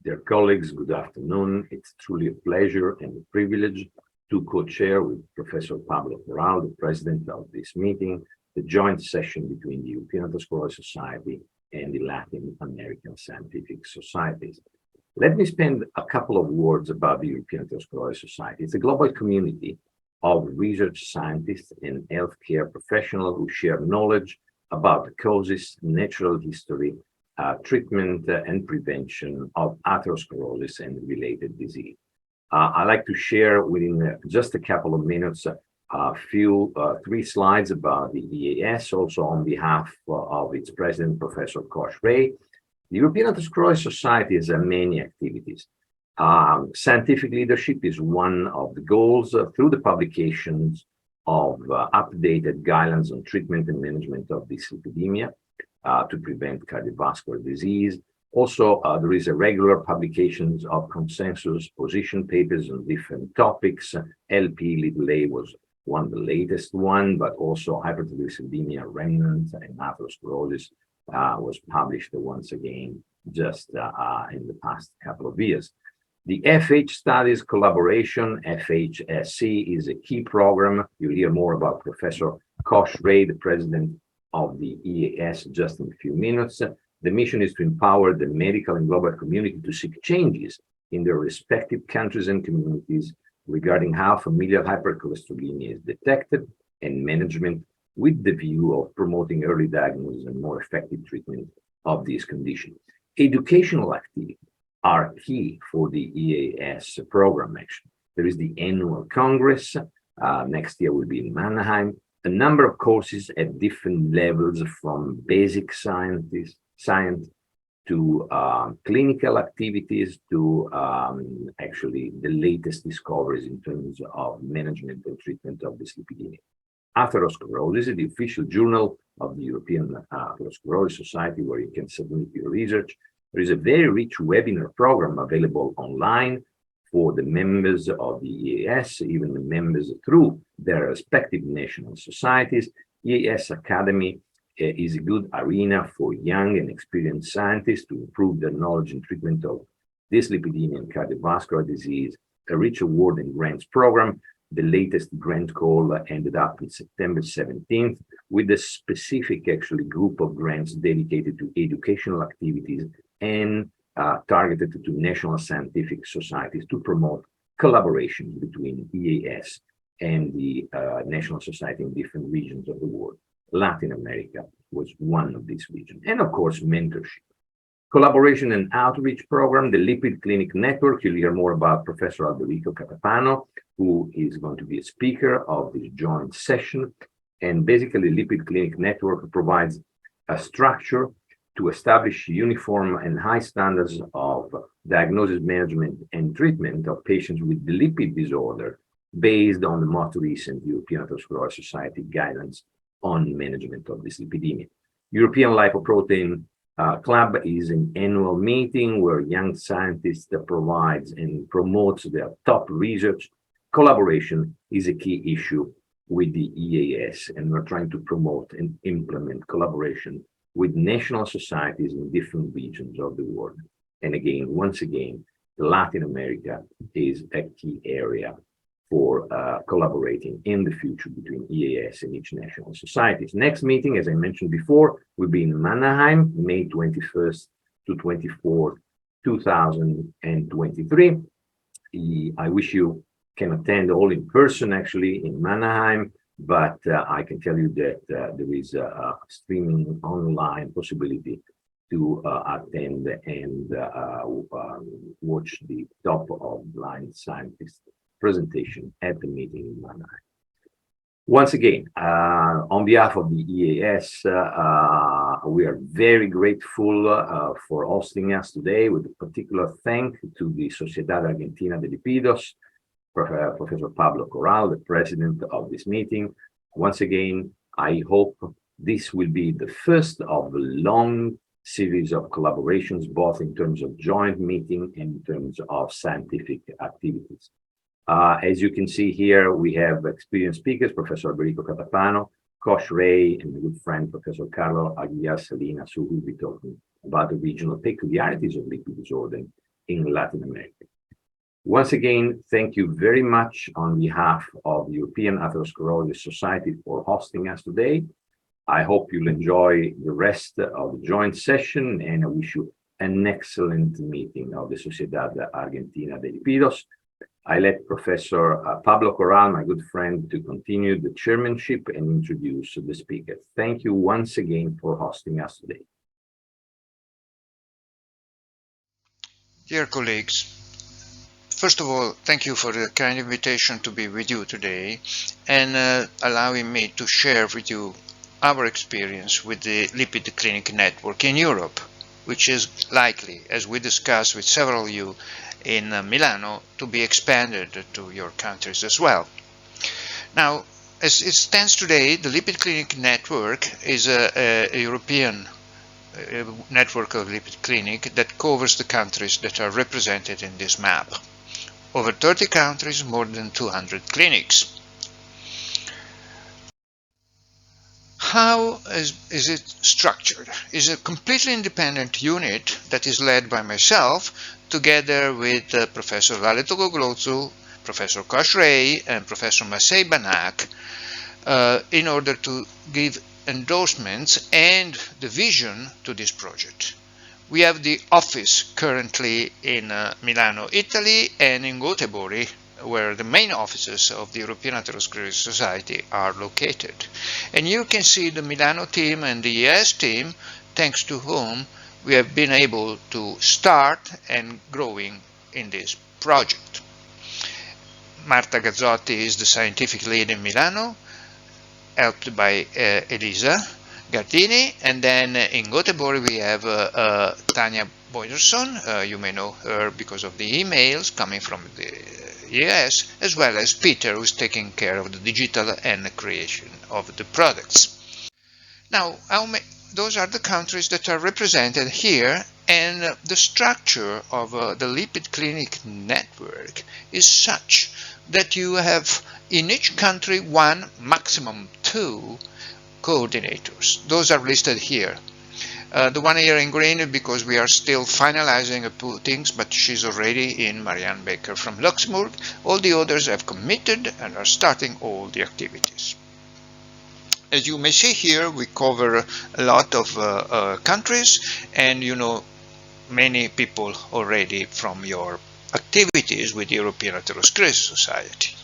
Dear colleagues, good afternoon. It's truly a pleasure and a privilege to co-chair with Professor Pablo Corral, the president of this meeting, the joint session between the European Atherosclerosis Society and the Latin American Scientific Societies. Let me spend a couple of words about the European Atherosclerosis Society. It's a global community of research scientists and healthcare professionals who share knowledge about the causes, natural history, treatment and prevention of atherosclerosis and related disease. I'd like to share within just a couple of minutes three slides about the EAS, also on behalf of its president, Professor Schreier. The European Atherosclerosis Society has many activities. Scientific leadership is one of the goals through the publications of updated guidelines on treatment and management of dyslipidemia to prevent cardiovascular disease. Also, there is a regular publications of consensus position papers on different topics. LP(a) was one of the latest one, but also hypertriglyceridemia, remnant, and atherosclerosis was published once again just in the past couple of years. The FH Studies Collaboration, FHSC, is a key program. You'll hear more about Professor Schreier, the president of the EAS, just in a few minutes. The mission is to empower the medical and global community to seek changes in their respective countries and communities regarding how familial hypercholesterolemia is detected and management, with the view of promoting early diagnosis and more effective treatment of these conditions. Educational activities are key for the EAS program, actually. There is the annual Congress. Next year will be in Mannheim. A number of courses at different levels, from basic science to clinical activities to actually the latest discoveries in terms of management and treatment of dyslipidemia. Atherosclerosis, the official journal of the European Atherosclerosis Society, where you can submit your research. There is a very rich webinar program available online for the members of the EAS, even the members through their respective national societies. EAS Academy is a good arena for young and experienced scientists to improve their knowledge and treatment of dyslipidemia and cardiovascular disease. A rich award and grants program. The latest grant call ended up in September 17th with a specific group of grants dedicated to educational activities and targeted to national scientific societies to promote collaboration between EAS and the national society in different regions of the world. Latin America was one of these regions. And of course, mentorship. Collaboration and outreach program, the Lipid Clinic Network. You'll hear more about Professor Alberico Catapano, who is going to be a speaker of this joint session. And basically, Lipid Clinic Network provides a structure to establish uniform and high standards of diagnosis, management, and treatment of patients with the lipid disorder based on the most recent European Atherosclerosis Society guidelines on management of dyslipidemia. European Lipoprotein Club is an annual meeting where young scientists provides and promotes their top research. Collaboration is a key issue with the EAS, and we're trying to promote and implement collaboration with national societies in different regions of the world. And again, once again, Latin America is a key area for collaborating in the future between EAS and each national societies. Next meeting, as I mentioned before, will be in Mannheim, May 21st to 24th, 2023. I wish you can attend all in person, actually, in Mannheim. But I can tell you that there is a streaming online possibility to attend and watch the top of line scientist presentation at the meeting in Mannheim. Once again, on behalf of the EAS, we are very grateful for hosting us today, with a particular thank to the Sociedad Argentina de Lípidos, Professor Pablo Corral, the president of this meeting. Once again, I hope this will be the first of a long series of collaborations, both in terms of joint meeting and in terms of scientific activities. As you can see here, we have experienced speakers, Professor Alberico Catapano, Schreier, and a good friend, Professor Aguilar Salinas, who will be talking about the regional peculiarities of lipid disorder in Latin America. Once again, thank you very much on behalf of the European Atherosclerosis Society for hosting us today. I hope you'll enjoy the rest of the joint session, and I wish you an excellent meeting of the Sociedad Argentina de Lípidos. I let Professor Pablo Corral, my good friend, to continue the chairmanship and introduce the speaker. Thank you once again for hosting us today. Dear colleagues, first of all, thank you for the kind invitation to be with you today and allowing me to share with you our experience with the Lipid Clinic Network in Europe, which is likely, as we discussed with several of you in Milano, to be expanded to your countries as well. Now, as it stands today, the Lipid Clinic Network is a European network of lipid clinic that covers the countries that are represented in this map. Over 30 countries, more than 200 clinics. How is it structured? It's a completely independent unit that is led by myself, together with Professor Laleto Goglozou, Professor Schreier, and Professor Masei Banak, in order to give endorsements and the vision to this project. We have the office currently in Milano, Italy, and in Göteborg, where the main offices of the European Atherosclerosis Society are located. And you can see the Milano team and the ES team, thanks to whom we have been able to start and growing in this project. Marta Gazzotti is the scientific lead in Milano, helped by Elisa Gardini, and then in Göteborg we have Tanya Boyderson. You may know her because of the emails coming from the ES, as well as Peter, who is taking care of the digital and the creation of the products. Now, those are the countries that are represented here, and the structure of the Lipid Clinic Network is such that you have in each country one, maximum two coordinators. Those are listed here. The one here in green because we are still finalizing a few things, but she's already in, Marianne Baker from Luxembourg. All the others have committed and are starting all the activities. As you may see here, we cover a lot of countries, and you know many people already from your activities with the European Atherosclerosis Society.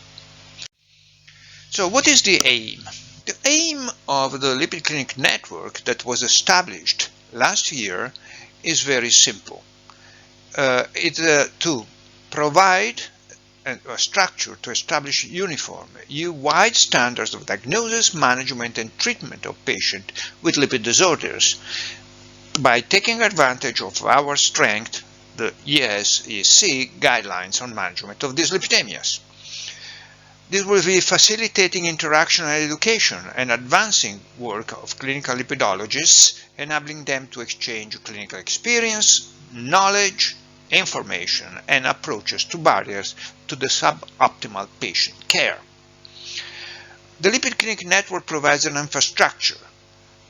So what is the aim? The aim of the Lipid Clinic Network that was established last year is very simple. It's to provide a structure to establish uniform, EU-wide standards of diagnosis, management, and treatment of patients with lipid disorders by taking advantage of our strength, the ES-ESC guidelines on management of these lipidemias. This will be facilitating interaction and education and advancing work of clinical lipidologists, enabling them to exchange clinical experience, knowledge, information, and approaches to barriers to the suboptimal patient care. The Lipid Clinic Network provides an infrastructure,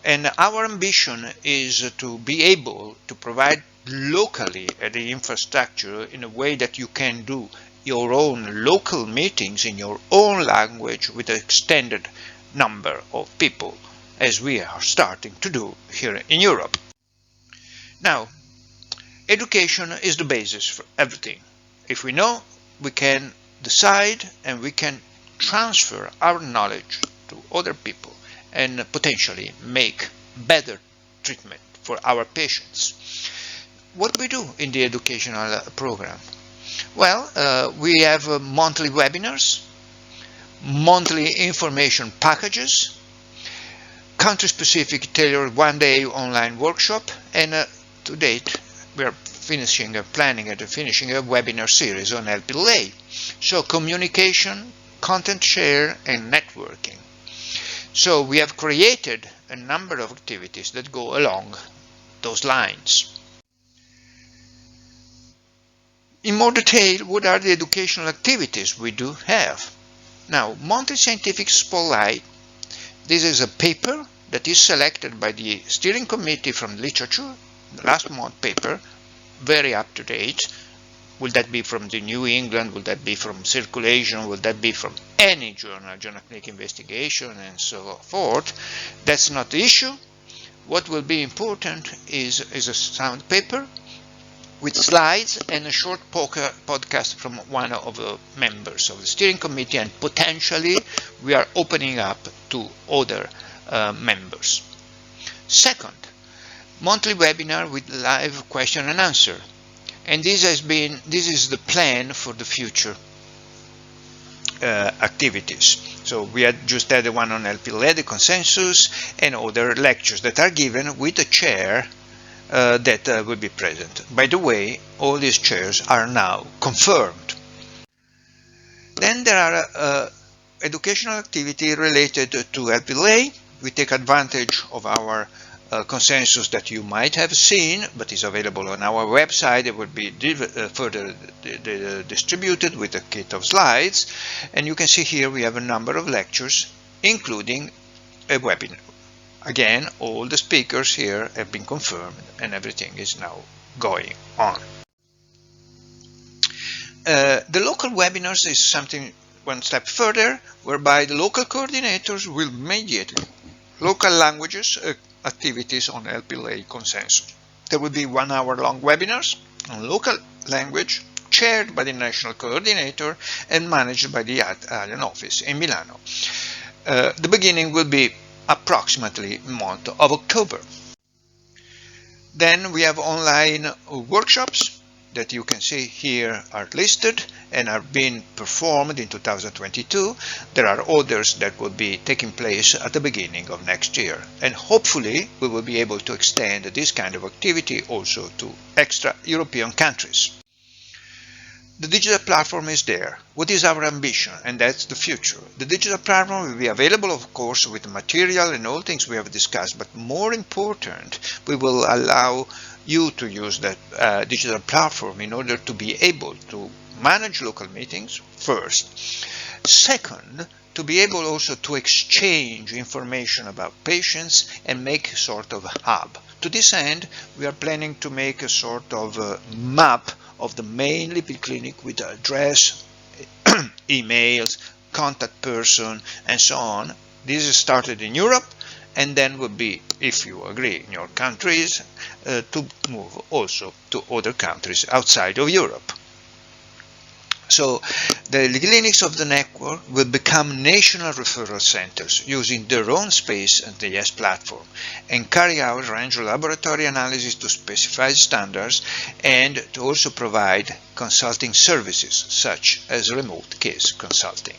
and our ambition is to be able to provide locally the infrastructure in a way that you can do your own local meetings in your own language with an extended number of people, as we are starting to do here in Europe. Now, education is the basis for everything. If we know, we can decide and we can transfer our knowledge to other people and potentially make better treatment for our patients. What do we do in the educational program? Well, we have monthly webinars, monthly information packages, country-specific tailored one-day online workshop, and to date we are planning and finishing a webinar series on LPLA. So communication, content share, and networking. So we have created a number of activities that go along those lines. In more detail, what are the educational activities we do have? Now, monthly scientific spotlight. This is a paper that is selected by the steering committee from literature, the last month paper, very up to date, Will that be from the New England? Will that be from Circulation? Will that be from any journal, Journal Clinical Investigation, and so forth? That's not the issue. What will be important is a sound paper with slides and a short podcast from one of the members of the steering committee, and potentially we are opening up to other members. Second, monthly webinar with live question and answer. And this is the plan for the future activities. So we had just had the one on LPLA, the consensus, and other lectures that are given with a chair that will be present. By the way, all these chairs are now confirmed. Then there are educational activity related to LPLA. We take advantage of our consensus that you might have seen, but is available on our website. It will be further distributed with a kit of slides. And you can see here we have a number of lectures, including a webinar. Again, all the speakers here have been confirmed and everything is now going on. The local webinars is something one step further, whereby the local coordinators will mediate local languages activities on LPLA consensus. There will be 1 hour long webinars on local language, chaired by the national coordinator and managed by the Italian office in Milano. The beginning will be approximately month of October. Then we have online workshops that you can see here are listed and are being performed in 2022. There are others that will be taking place at the beginning of next year. And hopefully we will be able to extend this kind of activity also to extra European countries. The digital platform is there. What is our ambition? And that's the future. The digital platform will be available, of course, with the material and all things we have discussed, but more important, we will allow you to use that digital platform in order to be able to manage local meetings, first. Second, to be able also to exchange information about patients and make sort of a hub. To this end, we are planning to make a sort of a map of the main lipid clinic with address, emails, contact person, and so on. This is started in Europe, and then will be, if you agree in your countries, to move also to other countries outside of Europe. So the clinics of the network will become national referral centers using their own space and the YES platform, and carry out range of laboratory analysis to specified standards, and to also provide consulting services such as remote case consulting.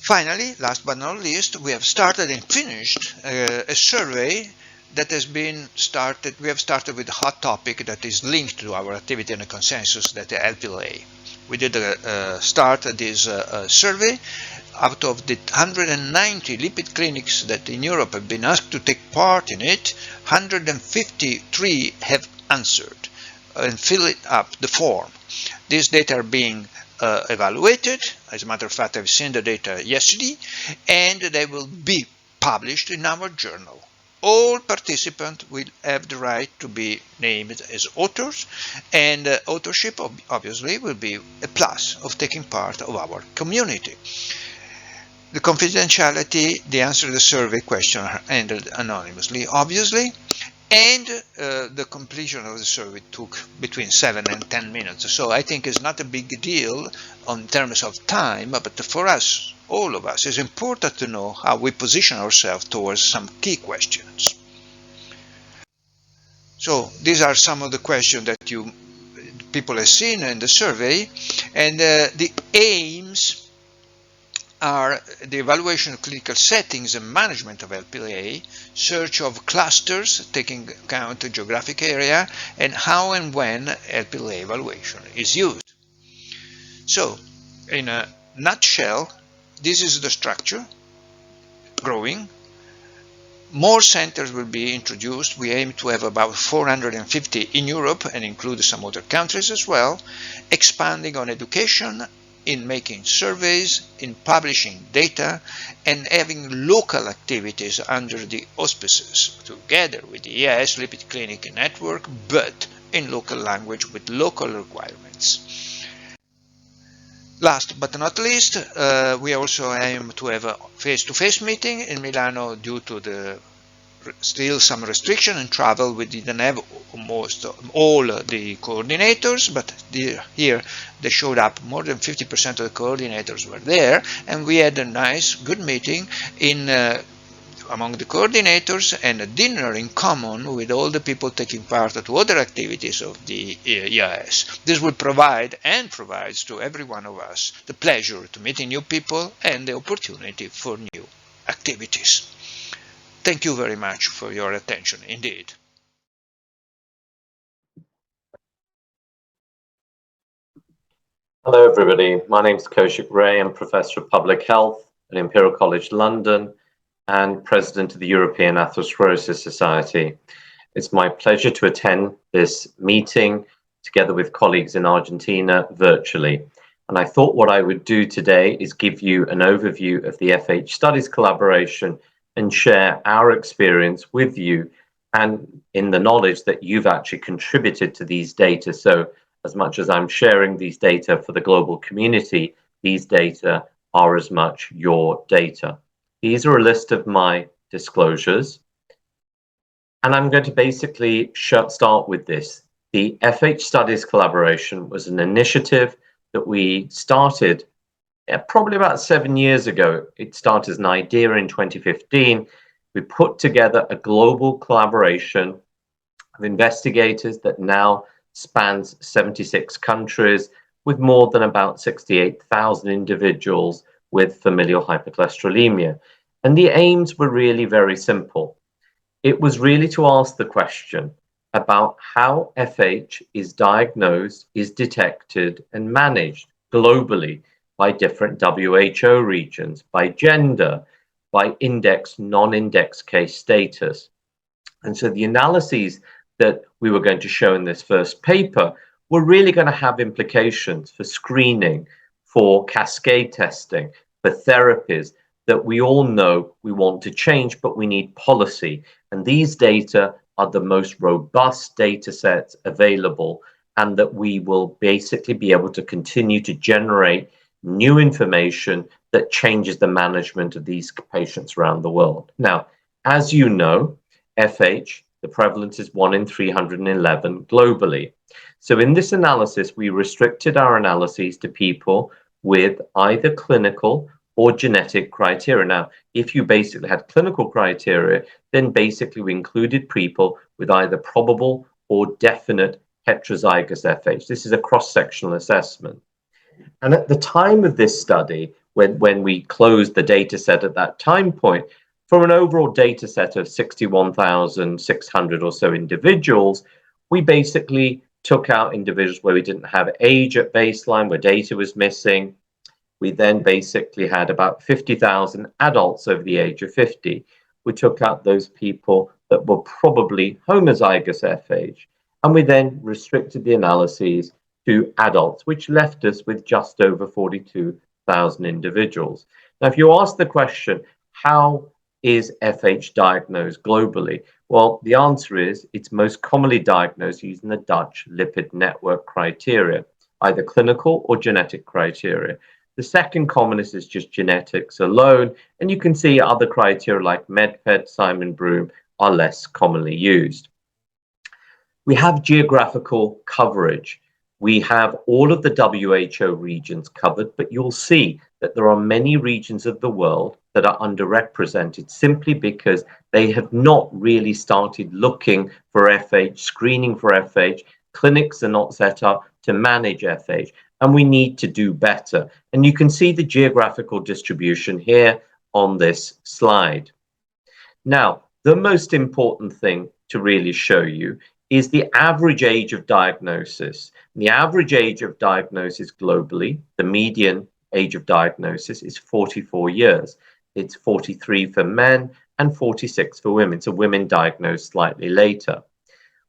Finally, last but not least, we have started and finished a survey that has been started. We have started with a hot topic that is linked to our activity and the consensus, that the LPLA. We did start this survey. Out of the 190 lipid clinics that in Europe have been asked to take part in it, 153 have answered and filled up the form. These data are being evaluated. As a matter of fact, I've seen the data yesterday, and they will be published in our journal. All participants will have the right to be named as authors, and authorship obviously will be a plus of taking part of our community. The confidentiality, the answer to the survey question are handled anonymously, obviously, and the completion of the survey took between 7 and 10 minutes. So I think it's not a big deal in terms of time, but for us, all of us, it's important to know how we position ourselves towards some key questions. So these are some of the questions that people have seen in the survey, and the aims are the evaluation of clinical settings and management of LPLA, search of clusters taking account of geographic area, and how and when LPLA evaluation is used. So, in a nutshell, this is the structure, growing. More centers will be introduced. We aim to have about 450 in Europe and include some other countries as well, expanding on education, in making surveys, in publishing data, and having local activities under the auspices, together with the EAS Lipid Clinic Network, but in local language with local requirements. Last but not least, we also aim to have a face-to-face meeting in Milano due to the still some restriction in travel. We didn't have almost all the coordinators, but here they showed up. More than 50% of the coordinators were there, and we had a nice, good meeting among the coordinators and a dinner in common with all the people taking part to other activities of the EIS. This will provide and provides to every one of us the pleasure to meeting new people and the opportunity for new activities. Thank you very much for your attention indeed. Hello everybody, my name is Kausik Ray. I'm Professor of Public Health at Imperial College London and President of the European Atherosclerosis Society. It's my pleasure to attend this meeting together with colleagues in Argentina virtually. And I thought what I would do today is give you an overview of the FH Studies collaboration and share our experience with you and in the knowledge that you've actually contributed to these data. So as much as I'm sharing these data for the global community, these data are as much your data. These are a list of my disclosures. And I'm going to basically start with this. The FH Studies collaboration was an initiative that we started probably about 7 years ago. It started as an idea in 2015. We put together a global collaboration of investigators that now spans 76 countries with more than about 68,000 individuals with familial hypercholesterolemia. And the aims were really very simple. It was really to ask the question about how FH is diagnosed, is detected, and managed globally by different WHO regions, by gender, by index, non-index case status. And so the analyses that we were going to show in this first paper were really going to have implications for screening, for cascade testing, for therapies that we all know we want to change, but we need policy. And these data are the most robust data sets available, and that we will basically be able to continue to generate new information that changes the management of these patients around the world. Now, as you know, FH, the prevalence is 1 in 311 globally. So in this analysis, we restricted our analyses to people with either clinical or genetic criteria. Now, if you basically had clinical criteria, then basically we included people with either probable or definite heterozygous FH. This is a cross-sectional assessment. And at the time of this study, when we closed the data set at that time point, from an overall data set of 61,600 or so individuals, we basically took out individuals where we didn't have age at baseline, where data was missing. We then basically had about 50,000 adults over the age of 50. We took out those people that were probably homozygous FH, and we then restricted the analyses to adults, which left us with just over 42,000 individuals. Now, if you ask the question, how is FH diagnosed globally? Well, the answer is it's most commonly diagnosed using the Dutch lipid network criteria, either clinical or genetic criteria. The second commonest is just genetics alone, and you can see other criteria like MedPed, Simon Broom are less commonly used. We have geographical coverage. We have all of the WHO regions covered, but you'll see that there are many regions of the world that are underrepresented simply because they have not really started looking for FH, screening for FH. Clinics are not set up to manage FH, and we need to do better. And you can see the geographical distribution here on this slide. Now, the most important thing to really show you is the average age of diagnosis. The average age of diagnosis globally, the median age of diagnosis is 44 years. It's 43 for men and 46 for women. So women diagnosed slightly later.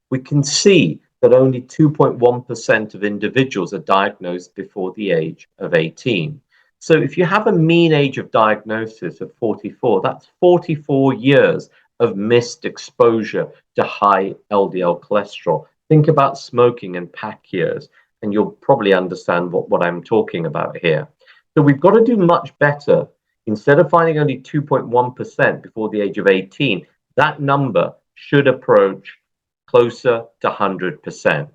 We can see that only 2.1% of individuals are diagnosed before the age of 18. So if you have a mean age of diagnosis of 44, that's 44 years of missed exposure to high LDL cholesterol. think about smoking and pack years, and you'll probably understand what I'm talking about here. So we've got to do much better. Instead of finding only 2.1% before the age of 18, that number should approach closer to 100%.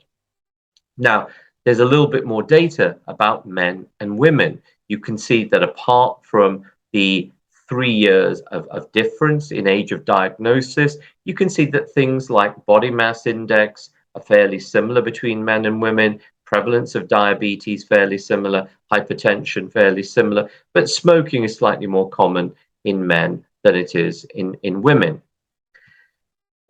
Now, there's a little bit more data about men and women. You can see that apart from the 3 years of difference in age of diagnosis, you can see that things like body mass index are fairly similar between men and women, prevalence of diabetes fairly similar, hypertension fairly similar, but smoking is slightly more common in men than it is in women.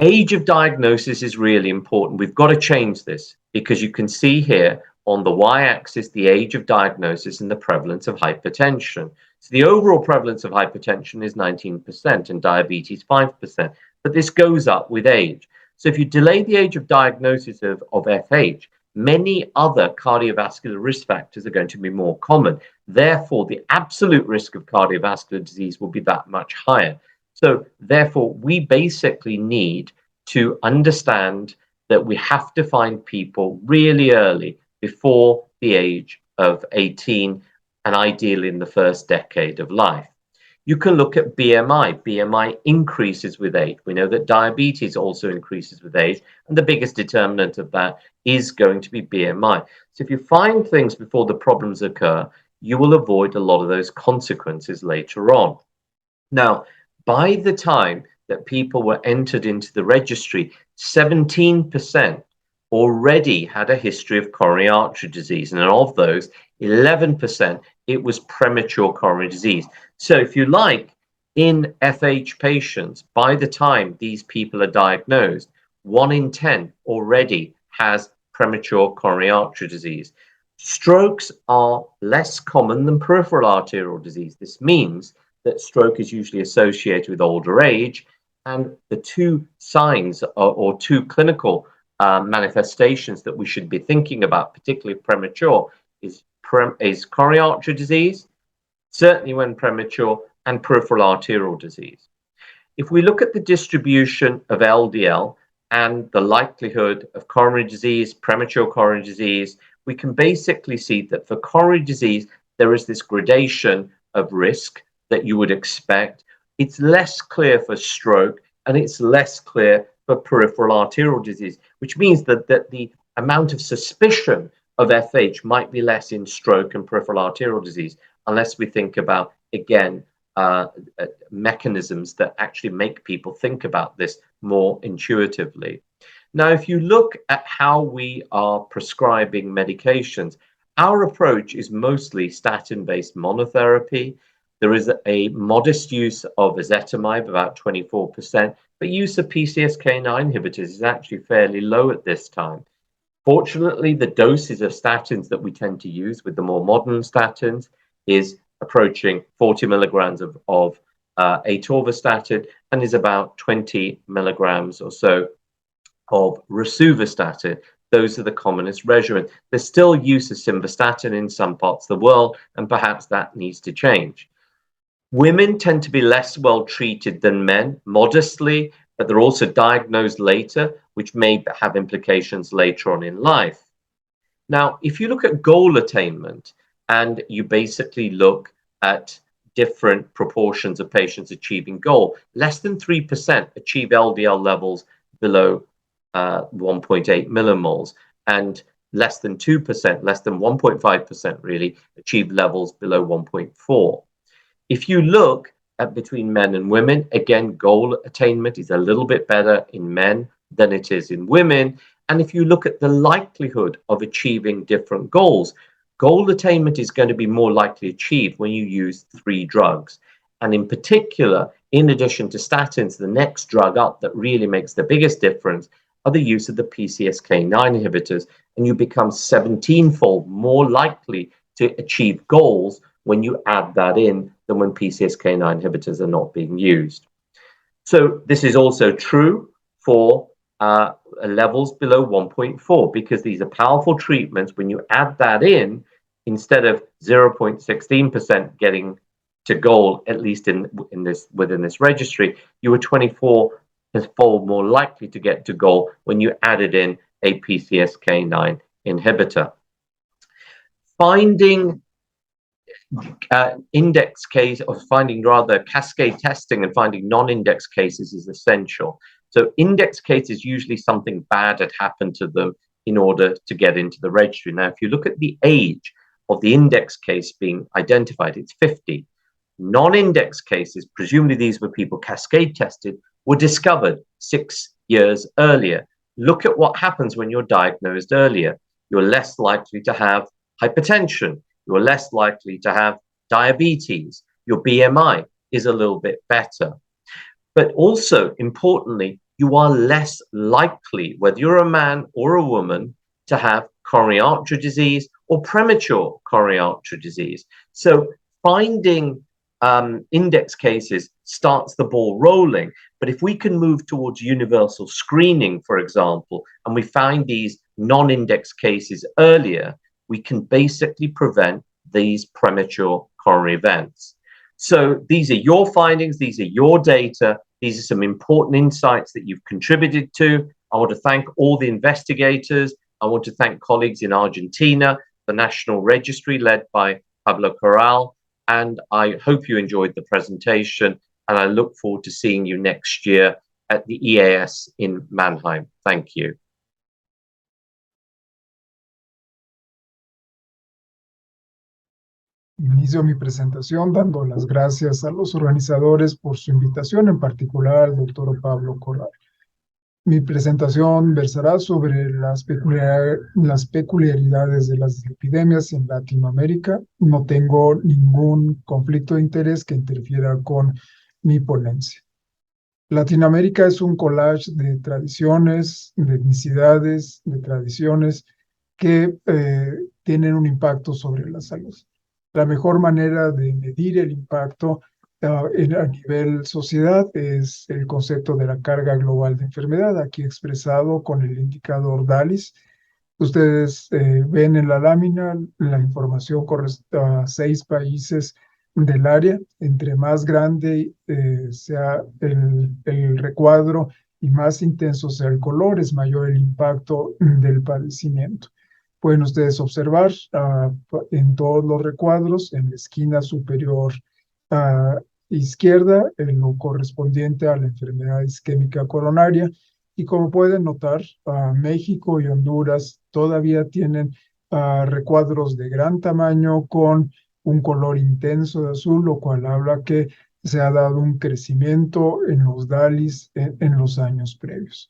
Age of diagnosis is really important. We've got to change this because you can see here on the y-axis the age of diagnosis and the prevalence of hypertension. So the overall prevalence of hypertension is 19% and diabetes 5%, but this goes up with age. So if you delay the age of diagnosis of FH, many other cardiovascular risk factors are going to be more common. Therefore, the absolute risk of cardiovascular disease will be that much higher. So therefore, we basically need to understand that we have to find people really early before the age of 18 and ideally in the first decade of life. You can look at BMI. BMI increases with age. We know that diabetes also increases with age, and the biggest determinant of that is going to be BMI. So if you find things before the problems occur, you will avoid a lot of those consequences later on. Now, by the time that people were entered into the registry, 17% already had a history of coronary artery disease, and of those, 11% it was premature coronary disease. So if you like, in FH patients, by the time these people are diagnosed, 1 in 10 already has premature coronary artery disease. Strokes are less common than peripheral arterial disease. This means that stroke is usually associated with older age, and the two signs or two clinical manifestations that we should be thinking about, particularly premature, is coronary artery disease, certainly when premature, and peripheral arterial disease. If we look at the distribution of LDL and the likelihood of coronary disease, premature coronary disease, we can basically see that for coronary disease, there is this gradation of risk that you would expect. It's less clear for stroke, and it's less clear for peripheral arterial disease, which means that the amount of suspicion of FH might be less in stroke and peripheral arterial disease, unless we think about, again, mechanisms that actually make people think about this more intuitively. Now, if you look at how we are prescribing medications, our approach is mostly statin-based monotherapy. There is a modest use of ezetimibe, about 24%, but use of PCSK9 inhibitors is actually fairly low at this time. Fortunately, the doses of statins that we tend to use with the more modern statins is approaching 40 milligrams of atorvastatin and is about 20 milligrams or so of rosuvastatin. Those are the commonest regimen. There's still use of simvastatin in some parts of the world, and perhaps that needs to change. Women tend to be less well treated than men, modestly, but they're also diagnosed later, which may have implications later on in life. Now, if you look at goal attainment and you basically look at different proportions of patients achieving goal, less than 3% achieve LDL levels below 1.8 millimoles, and less than 2%, less than 1.5% really, achieve levels below 1.4. If you look at between men and women, again, goal attainment is a little bit better in men than it is in women. And if you look at the likelihood of achieving different goals, goal attainment is going to be more likely achieved when you use 3 drugs. And in particular, in addition to statins, the next drug up that really makes the biggest difference are the use of the PCSK9 inhibitors. And you become 17-fold more likely to achieve goals when you add that in than when PCSK9 inhibitors are not being used. So this is also true for levels below 1.4, because these are powerful treatments. When you add that in, instead of 0.16% getting to goal, at least within this registry, you were 24-fold more likely to get to goal when you added in a PCSK9 inhibitor. Finding index case, or finding rather cascade testing and finding non-index cases is essential. So index case is usually something bad had happened to them in order to get into the registry. Now, if you look at the age of the index case being identified, it's 50. Non-index cases, presumably these were people cascade tested, were discovered 6 years earlier. Look at what happens when you're diagnosed earlier. You're less likely to have hypertension. You're less likely to have diabetes. Your BMI is a little bit better. But also, importantly, you are less likely, whether you're a man or a woman, to have coronary artery disease or premature coronary artery disease. So finding index cases starts the ball rolling. But if we can move towards universal screening, for example, and we find these non-index cases earlier, we can basically prevent these premature coronary events. So these are your findings, these are your data, these are some important insights that you've contributed to. I want to thank all the investigators. I want to thank colleagues in Argentina, the National Registry led by Pablo Corral, and I hope you enjoyed the presentation, and I look forward to seeing you next year at the EAS in Mannheim. Thank you. Inicio mi presentación dando las gracias a los organizadores por su invitación, en particular al doctor Pablo Corral. Mi presentación versará sobre las peculiaridades de las epidemias en Latinoamérica. No tengo ningún conflicto de interés que interfiera con mi ponencia. Latinoamérica es un collage de tradiciones, de etnicidades, de tradiciones que tienen un impacto sobre la salud. La mejor manera de medir el impacto a nivel sociedad es el concepto de la carga global de enfermedad, aquí expresado con el indicador DALIS. Ustedes ven en la lámina la información corresponde a 6 países del área. Entre más grande sea el recuadro y más intenso sea el color, es mayor el impacto del padecimiento. Pueden ustedes observar en todos los recuadros, en la esquina superior izquierda, en lo correspondiente a la enfermedad isquémica coronaria. Y como pueden notar, México y Honduras todavía tienen recuadros de gran tamaño con un color intenso de azul, lo cual habla que se ha dado un crecimiento en los DALIs en los años previos.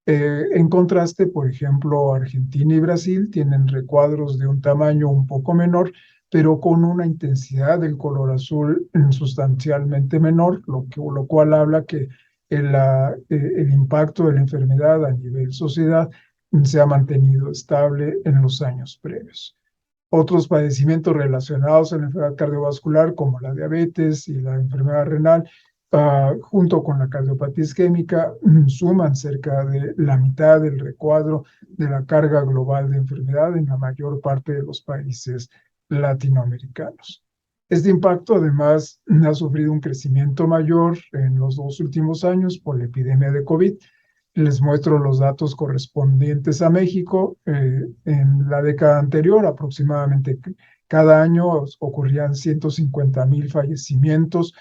En contraste, por ejemplo, Argentina y Brasil tienen recuadros de un tamaño un poco menor, pero con una intensidad del color azul sustancialmente menor, lo cual habla que el impacto de la enfermedad a nivel sociedad se ha mantenido estable en los años previos. Otros padecimientos relacionados a la enfermedad cardiovascular, como la diabetes y la enfermedad renal, junto con la cardiopatía isquémica, suman cerca de la mitad del recuadro de la carga global de enfermedad en la mayor parte de los países latinoamericanos. Este impacto, además, ha sufrido un crecimiento mayor en los 2 últimos años por la epidemia de COVID. Les muestro los datos correspondientes a México. En la década anterior, aproximadamente cada año ocurrían 150,000 fallecimientos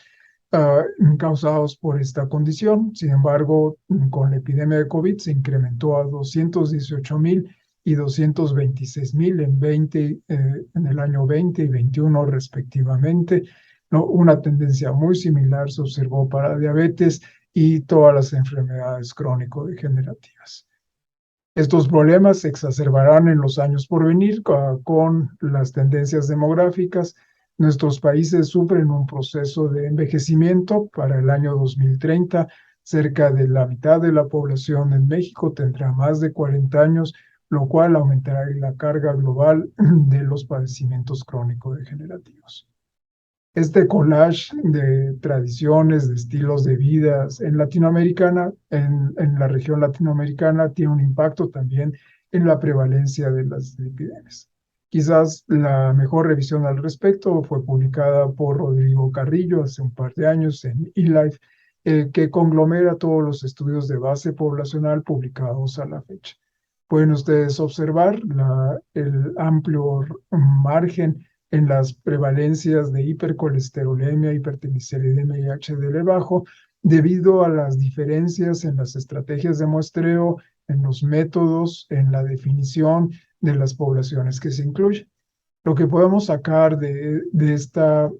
causados por esta condición. Sin embargo, con la epidemia de COVID se incrementó a 218,000 y 226,000 en el año 20 y 21 respectivamente. Una tendencia muy similar se observó para diabetes y todas las enfermedades crónico-degenerativas. Estos problemas se exacerbarán en los años por venir con las tendencias demográficas. Nuestros países sufren un proceso de envejecimiento. Para el año 2030, cerca de la mitad de la población en México tendrá más de 40 años, lo cual aumentará la carga global de los padecimientos crónico-degenerativos. Este collage de tradiciones, de estilos de vida en la región latinoamericana, tiene un impacto también en la prevalencia de las epidemias. Quizás la mejor revisión al respecto fue publicada por Rodrigo Carrillo hace un par de años en eLife, que conglomera todos los estudios de base poblacional publicados a la fecha. Pueden ustedes observar el amplio margen en las prevalencias de hipercolesterolemia, hipertrigliceridemia y HDL bajo, debido a las diferencias en las estrategias de muestreo, en los métodos, en la definición de las poblaciones que se incluyen. Lo que podemos sacar de esta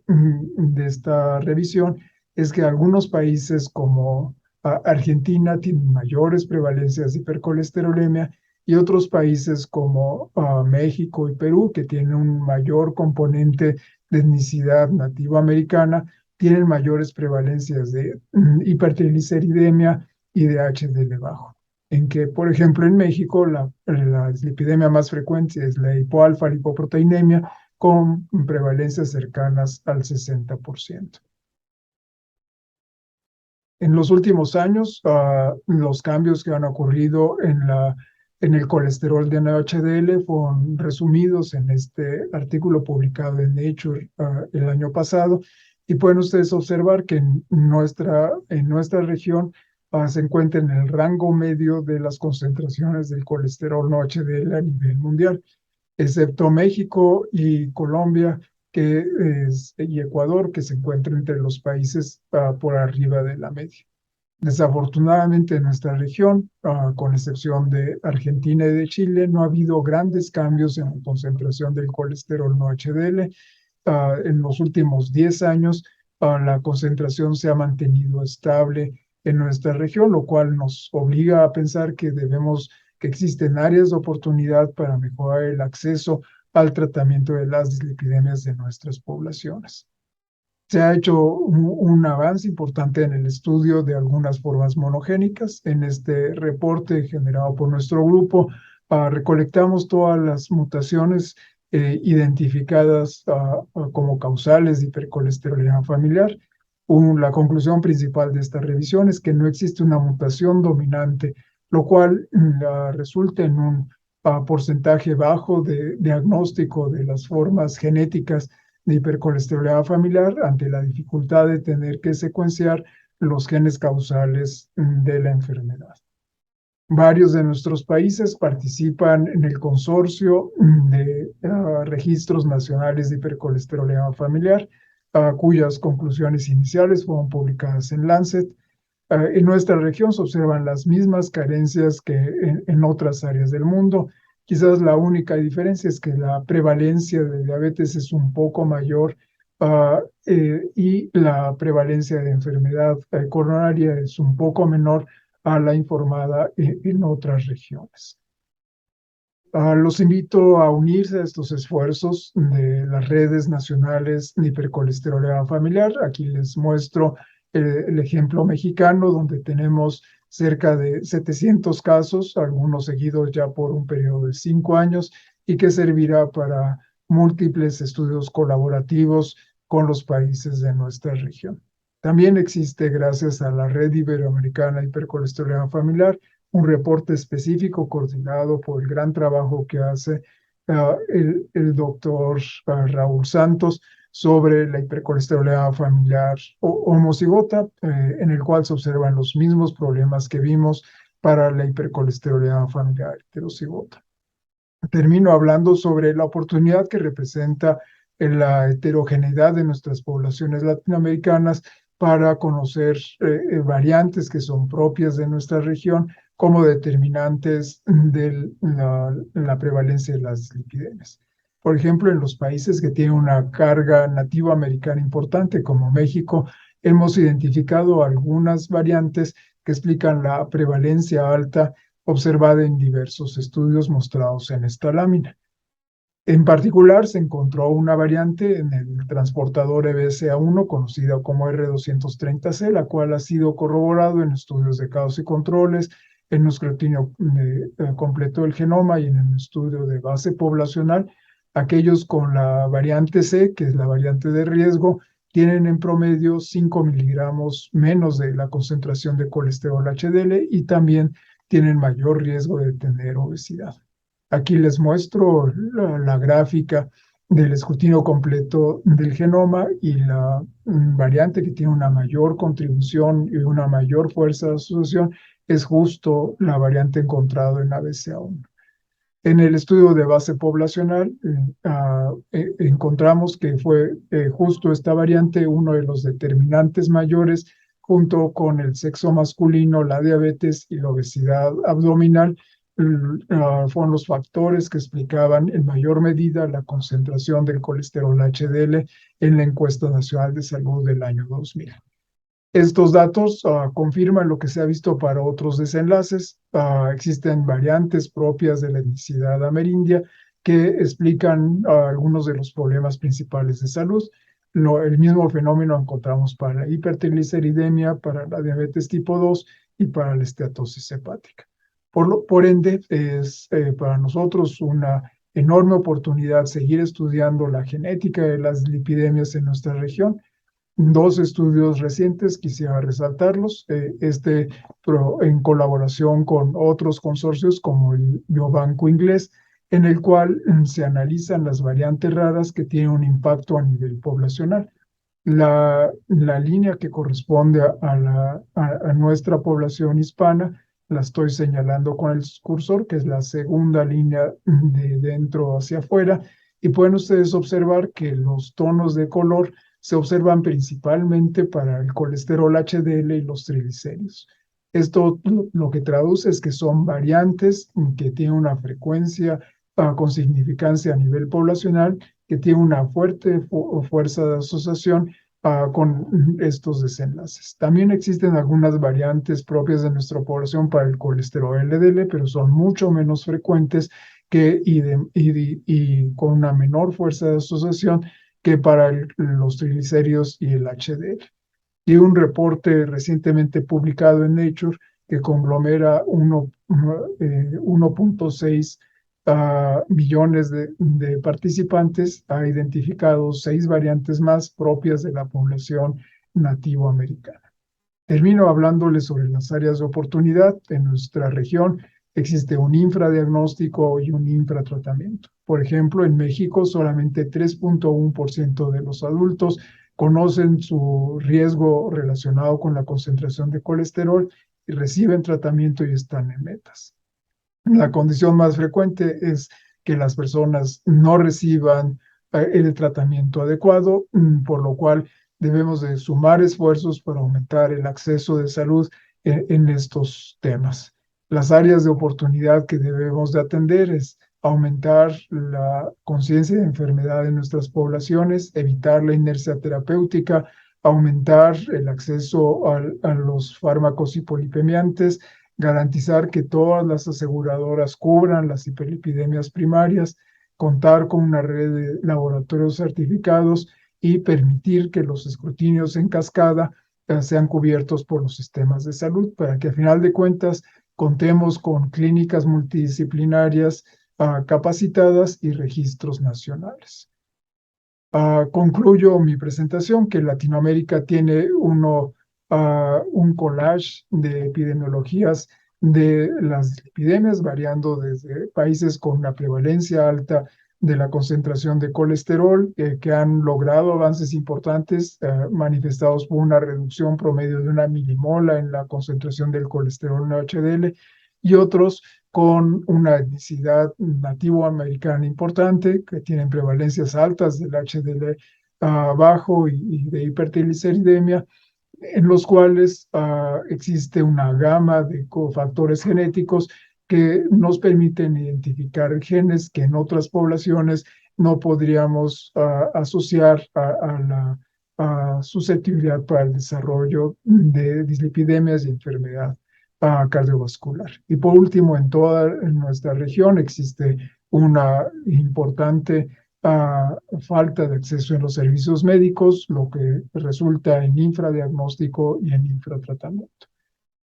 revisión es que algunos países como Argentina tienen mayores prevalencias de hipercolesterolemia y otros países como México y Perú, que tienen un mayor componente de etnicidad nativoamericana, tienen mayores prevalencias de hipertrigliceridemia y de HDL bajo. En que, por ejemplo, en México la dislipidemia más frecuente es la hipoalfa lipoproteinemia, con prevalencias cercanas al 60%. En los últimos años, los cambios que han ocurrido en el colesterol de HDL fueron resumidos en este artículo publicado en Nature el año pasado, y pueden ustedes observar que en nuestra región se encuentra en el rango medio de las concentraciones del colesterol no HDL a nivel mundial, excepto México y Colombia y Ecuador, que se encuentran entre los países por arriba de la media. Desafortunadamente en nuestra región, con excepción de Argentina y de Chile, no ha habido grandes cambios en la concentración del colesterol no HDL. En los últimos 10 años, la concentración se ha mantenido estable en nuestra región, lo cual nos obliga a pensar que existen áreas de oportunidad para mejorar el acceso al tratamiento de las dislipidemias de nuestras poblaciones. Se ha hecho un avance importante en el estudio de algunas formas monogénicas. En este reporte generado por nuestro grupo, recolectamos todas las mutaciones identificadas como causales de hipercolesterolemia familiar. La conclusión principal de esta revisión es que no existe una mutación dominante, lo cual resulta en un porcentaje bajo de diagnóstico de las formas genéticas de hipercolesterolemia familiar ante la dificultad de tener que secuenciar los genes causales de la enfermedad. Varios de nuestros países participan en el consorcio de registros nacionales de hipercolesterolemia familiar, cuyas conclusiones iniciales fueron publicadas en Lancet. En nuestra región se observan las mismas carencias que en otras áreas del mundo. Quizás la única diferencia es que la prevalencia de diabetes es un poco mayor y la prevalencia de enfermedad coronaria es un poco menor a la informada en otras regiones. Los invito a unirse a estos esfuerzos de las redes nacionales de hipercolesterolemia familiar. Aquí les muestro el ejemplo mexicano, donde tenemos cerca de 700 casos, algunos seguidos ya por un periodo de 5 años, y que servirá para múltiples estudios colaborativos con los países de nuestra región. También existe, gracias a la Red Iberoamericana de Hipercolesterolemia Familiar, un reporte específico coordinado por el gran trabajo que hace el doctor Raúl Santos sobre la hipercolesterolemia familiar homocigota, en el cual se observan los mismos problemas que vimos para la hipercolesterolemia familiar heterocigota. Termino hablando sobre la oportunidad que representa la heterogeneidad de nuestras poblaciones latinoamericanas para conocer variantes que son propias de nuestra región como determinantes de la prevalencia de las dislipidemias. Por ejemplo, en los países que tienen una carga nativoamericana importante, como México, hemos identificado algunas variantes que explican la prevalencia alta observada en diversos estudios mostrados en esta lámina. En particular, se encontró una variante en el transportador EBCA1, conocida como R230C, la cual ha sido corroborado en estudios de Kausik controles, en un escrutinio completo del genoma y en el estudio de base poblacional. Aquellos con la variante C, que es la variante de riesgo, tienen en promedio 5 miligramos menos de la concentración de colesterol HDL y también tienen mayor riesgo de tener obesidad. Aquí les muestro la gráfica del escrutinio completo del genoma, y la variante que tiene una mayor contribución y una mayor fuerza de asociación es justo la variante encontrada en ABCA1. En el estudio de base poblacional encontramos que fue justo esta variante uno de los determinantes mayores, junto con el sexo masculino, la diabetes y la obesidad abdominal. Fueron los factores que explicaban en mayor medida la concentración del colesterol HDL en la encuesta nacional de salud del año 2000. Estos datos confirman lo que se ha visto para otros desenlaces. Existen variantes propias de la etnicidad amerindia que explican algunos de los problemas principales de salud. El mismo fenómeno encontramos para la hipertrigliceridemia, para la diabetes tipo 2 y para la esteatosis hepática. Por ende, es para nosotros una enorme oportunidad seguir estudiando la genética de las lipidemias en nuestra región. Dos estudios recientes, quisiera resaltarlos, en colaboración con otros consorcios como el Biobanco Inglés, en el cual se analizan las variantes raras que tienen un impacto a nivel poblacional. La línea que corresponde a nuestra población hispana, la estoy señalando con el cursor, que es la segunda línea de dentro hacia afuera, y pueden ustedes observar que los tonos de color se observan principalmente para el colesterol HDL y los triglicéridos. Esto lo que traduce es que son variantes que tienen una frecuencia con significancia a nivel poblacional, que tiene una fuerte fuerza de asociación con estos desenlaces. También existen algunas variantes propias de nuestra población para el colesterol LDL, pero son mucho menos frecuentes y con una menor fuerza de asociación que para los triglicéridos y el HDL. Y un reporte recientemente publicado en Nature que conglomera 1.6 millones de participantes ha identificado 6 variantes más propias de la población nativoamericana. Termino hablándoles sobre las áreas de oportunidad. En nuestra región existe un infradiagnóstico y un infratratamiento. Por ejemplo, en México solamente 3.1% de los adultos conocen su riesgo relacionado con la concentración de colesterol y reciben tratamiento y están en metas. La condición más frecuente es que las personas no reciban el tratamiento adecuado, por lo cual debemos de sumar esfuerzos para aumentar el acceso de salud en estos temas. Las áreas de oportunidad que debemos de atender es aumentar la conciencia de enfermedad en nuestras poblaciones, evitar la inercia terapéutica, aumentar el acceso a los fármacos hipolipemiantes, garantizar que todas las aseguradoras cubran las hiperlipidemias primarias, contar con una red de laboratorios certificados y permitir que los escrutinios en cascada sean cubiertos por los sistemas de salud para que a final de cuentas contemos con clínicas multidisciplinarias capacitadas y registros nacionales. Concluyo mi presentación que Latinoamérica tiene un collage de epidemiologías de las epidemias, variando desde países con una prevalencia alta de la concentración de colesterol, que han logrado avances importantes manifestados por una reducción promedio de 1 milimola en la concentración del colesterol en HDL, y otros con una etnicidad nativoamericana importante, que tienen prevalencias altas del HDL bajo y de hipertrigliceridemia, en los cuales existe una gama de cofactores genéticos que nos permiten identificar genes que en otras poblaciones no podríamos asociar a la susceptibilidad para el desarrollo de dislipidemias y enfermedad cardiovascular. Y por último, en nuestra región existe una importante falta de acceso en los servicios médicos, lo que resulta en infradiagnóstico y en infratratamiento.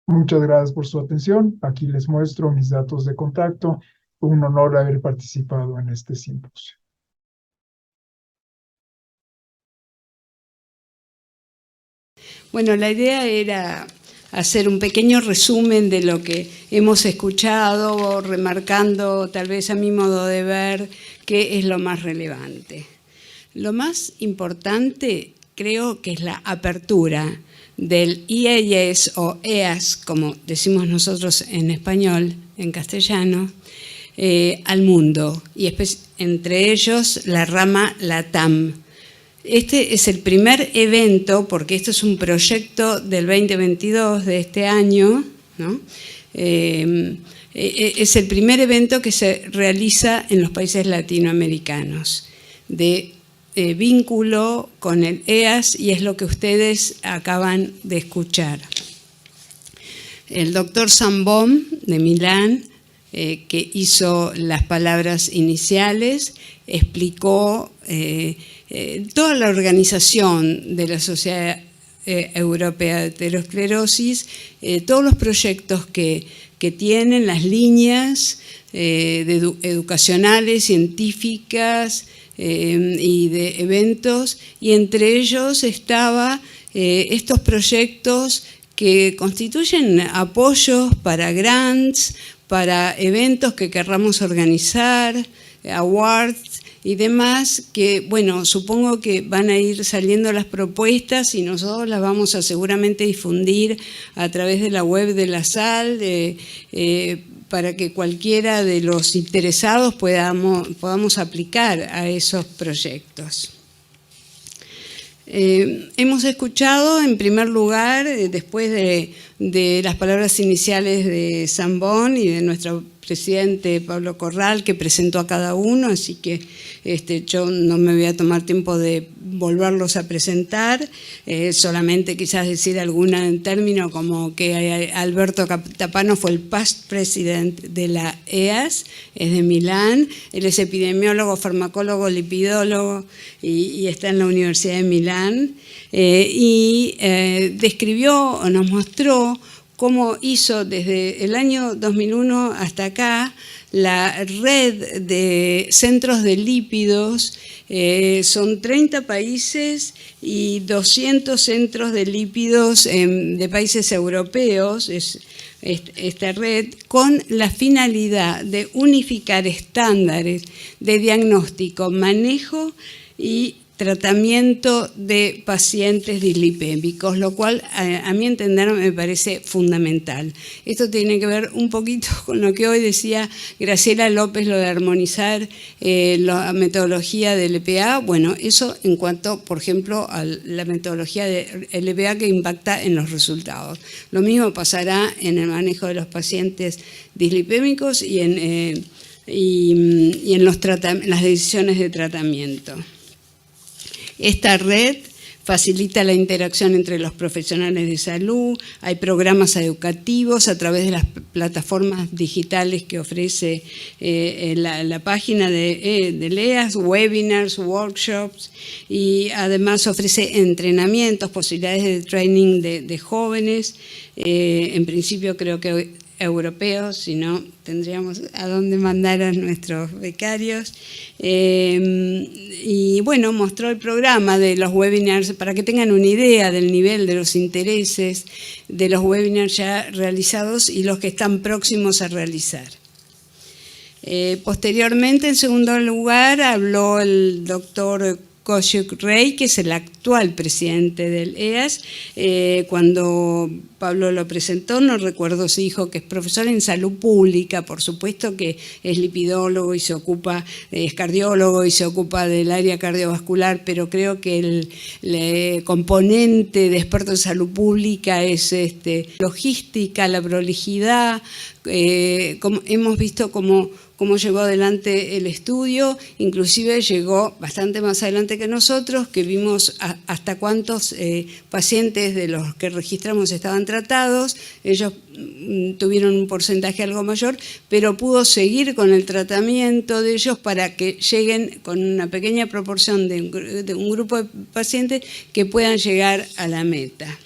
Muchas gracias por su atención. Aquí les muestro mis datos de contacto. Un honor haber participado en este simposio. Bueno, la idea era hacer un pequeño resumen de lo que hemos escuchado, remarcando tal vez a mi modo de ver qué es lo más relevante. Lo más importante creo que es la apertura del IAS o EAS, como decimos nosotros en español, en castellano, al mundo, y entre ellos la rama LATAM. Este es el primer evento, porque esto es un proyecto del 2022 de este año, ¿no? Es el primer evento que se realiza en los países latinoamericanos de vínculo con el EAS, y es lo que ustedes acaban de escuchar. El doctor Zambon de Milán, que hizo las palabras iniciales, explicó toda la organización de la Sociedad Europea de Aterosclerosis, todos los proyectos que tienen, las líneas educacionales, científicas y de eventos, y entre ellos estaba estos proyectos que constituyen apoyos para grants, para eventos que querramos organizar, awards y demás, que, bueno, supongo que van a ir saliendo las propuestas y nosotros las vamos a seguramente difundir a través de la web de la SAL, para que cualquiera de los interesados podamos aplicar a esos proyectos. Hemos escuchado, en primer lugar, después de las palabras iniciales de Zambon y de nuestro presidente Pablo Corral, que presentó a cada uno, así que yo no me voy a tomar tiempo de volverlos a presentar, solamente quizás decir alguna en términos como que Alberto Catapano fue el past president de la EAS, es de Milán, él es epidemiólogo, farmacólogo, lipidólogo y está en la Universidad de Milán, y describió o nos mostró cómo hizo desde el año 2001 hasta acá la red de centros de lípidos. Son 30 países y 200 centros de lípidos de países europeos, esta red, con la finalidad de unificar estándares de diagnóstico, manejo y tratamiento de pacientes dislipémicos, lo cual a mi entender me parece fundamental. Esto tiene que ver un poquito con lo que hoy decía Graciela López, lo de armonizar la metodología del LPA. Bueno, eso en cuanto, por ejemplo, a la metodología del LPA que impacta en los resultados. Lo mismo pasará en el manejo de los pacientes dislipémicos y en las decisiones de tratamiento. Esta red facilita la interacción entre los profesionales de salud, hay programas educativos a través de las plataformas digitales que ofrece la página de EAS, webinars, workshops, y además ofrece entrenamientos, posibilidades de training de jóvenes, en principio creo que europeos, si no tendríamos a dónde mandar a nuestros becarios. Y bueno, mostró el programa de los webinars para que tengan una idea del nivel de los intereses de los webinars ya realizados y los que están próximos a realizar. Posteriormente, en segundo lugar, habló el doctor Kausik, que es el actual presidente del EAS. Cuando Pablo lo presentó, no recuerdo si dijo que es profesor en salud pública, por supuesto que es lipidólogo y es cardiólogo y se ocupa del área cardiovascular, pero creo que el componente de experto en salud pública es logística, la prolijidad. Hemos visto cómo llevó adelante el estudio, inclusive llegó bastante más adelante que nosotros, que vimos hasta cuántos pacientes de los que registramos estaban tratados. Ellos tuvieron un porcentaje algo mayor, pero pudo seguir con el tratamiento de ellos para que lleguen con una pequeña proporción de un grupo de pacientes que puedan llegar a la meta.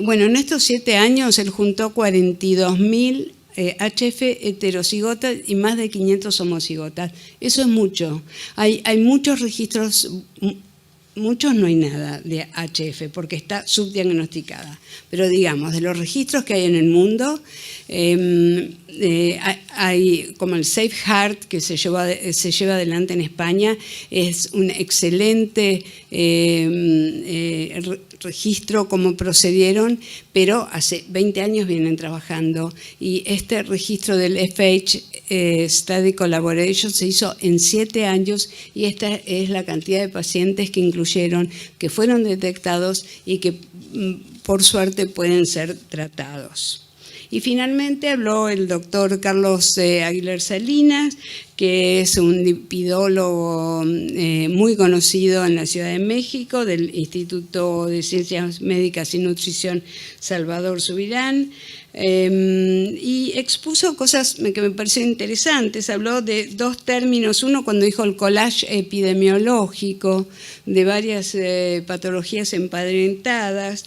Bueno, en estos 7 años él juntó 42.000 HF heterocigotas y más de 500 homocigotas. Eso es mucho. Hay muchos registros muchos no hay nada de HF porque está subdiagnosticada. Pero digamos, de los registros que hay en el mundo, hay como el Safe Heart que se lleva adelante en España, es un excelente registro cómo procedieron, pero hace 20 años vienen trabajando y este registro del FHSC Collaboration se hizo en 7 años y esta es la cantidad de pacientes que incluyeron, que fueron detectados y que por suerte pueden ser tratados. Y finalmente habló el doctor Carlos Aguilar Salinas, que es un lipidólogo muy conocido en la Ciudad de México, del Instituto de Ciencias Médicas y Nutrición Salvador Subirán, y expuso cosas que me parecieron interesantes. Habló de 2 términos, uno cuando dijo el collage epidemiológico de varias patologías emparentadas,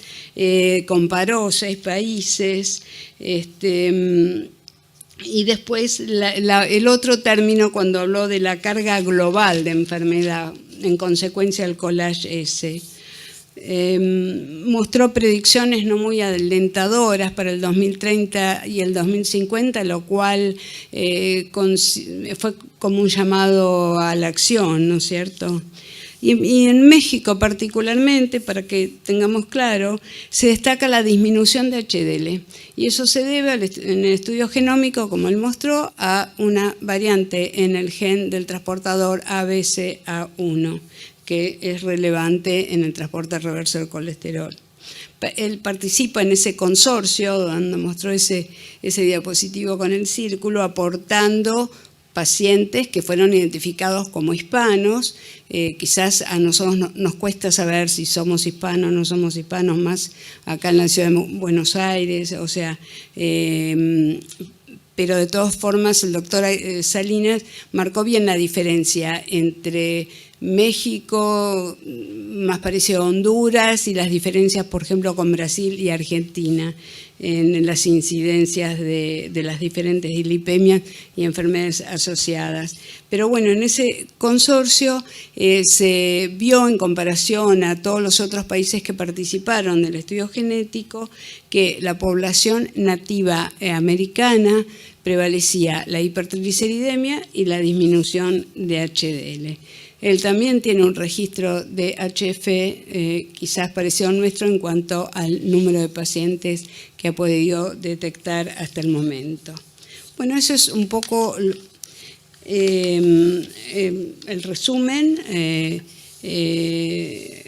comparó 6 países, y después el otro término cuando habló de la carga global de enfermedad en consecuencia del collage ese. Mostró predicciones no muy alentadoras para el 2030 y el 2050, lo cual fue como un llamado a la acción, ¿no es cierto? Y en México particularmente, para que tengamos claro, se destaca la disminución de HDL. Y eso se debe en el estudio genómico, como él mostró, a una variante en el gen del transportador ABCA1, que es relevante en el transporte reverso del colesterol. Él participa en ese consorcio, donde mostró ese diapositivo con el círculo, aportando pacientes que fueron identificados como hispanos. Quizás a nosotros nos cuesta saber si somos hispanos o no somos hispanos, más acá en la ciudad de Buenos Aires, o sea, pero de todas formas el doctor Salinas marcó bien la diferencia entre México, más parecido a Honduras, y las diferencias, por ejemplo, con Brasil y Argentina, en las incidencias de las diferentes dislipemias y enfermedades asociadas. Pero bueno, en ese consorcio se vio en comparación a todos los otros países que participaron del estudio genético que la población nativa americana prevalecía la hipertrigliceridemia y la disminución de HDL. Él también tiene un registro de HF, quizás parecido al nuestro en cuanto al número de pacientes que ha podido detectar hasta el momento. Bueno, eso es un poco el resumen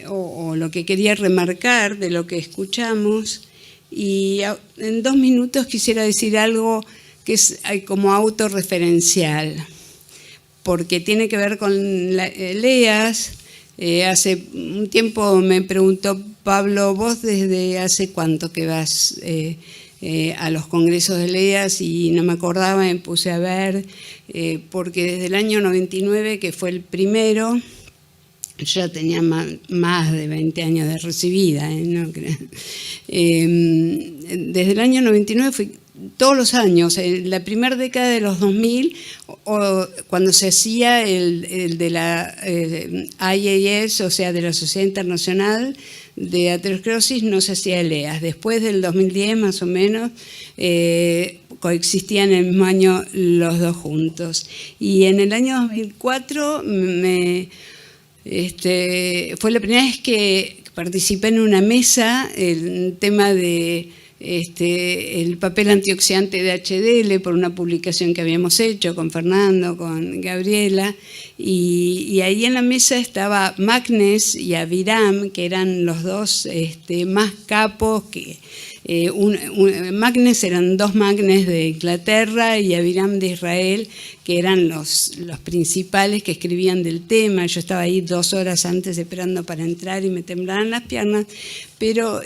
o lo que quería remarcar de lo que escuchamos. Y en 2 minutos quisiera decir algo que es como autorreferencial, porque tiene que ver con LEAS. Hace un tiempo me preguntó Pablo, ¿vos desde hace cuánto que vas a los congresos de LEAS? Y no me acordaba, me puse a ver, porque desde el año 99, que fue el primero, yo ya tenía más de 20 años de recibida, ¿no? Desde el año 99 fui todos los años, en la primera década de los 2000, cuando se hacía el de la IAS, o sea, de la Sociedad Internacional de Aterosclerosis, no se hacía el EAS. Después del 2010, más o menos, coexistían en el mismo año los dos juntos. Y en el año 2004 fue la primera vez que participé en una mesa, el tema de el papel antioxidante de HDL, por una publicación que habíamos hecho con Fernando, con Gabriela, y ahí en la mesa estaba Magnes y Aviram, que eran los dos más capos. Magnes eran 2 Magnes de Inglaterra y Aviram de Israel, que eran los principales que escribían del tema. Yo estaba ahí 2 horas antes esperando para entrar y me temblaban las piernas, pero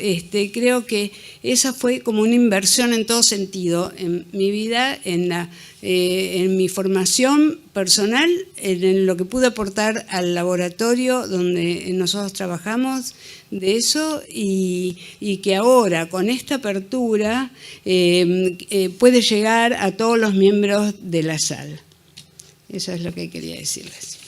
creo que esa fue como una inversión en todo sentido en mi vida, en mi formación personal, en lo que pude aportar al laboratorio donde nosotros trabajamos de eso, y que ahora con esta apertura puede llegar a todos los miembros de la SAL. Eso es lo que quería decirles.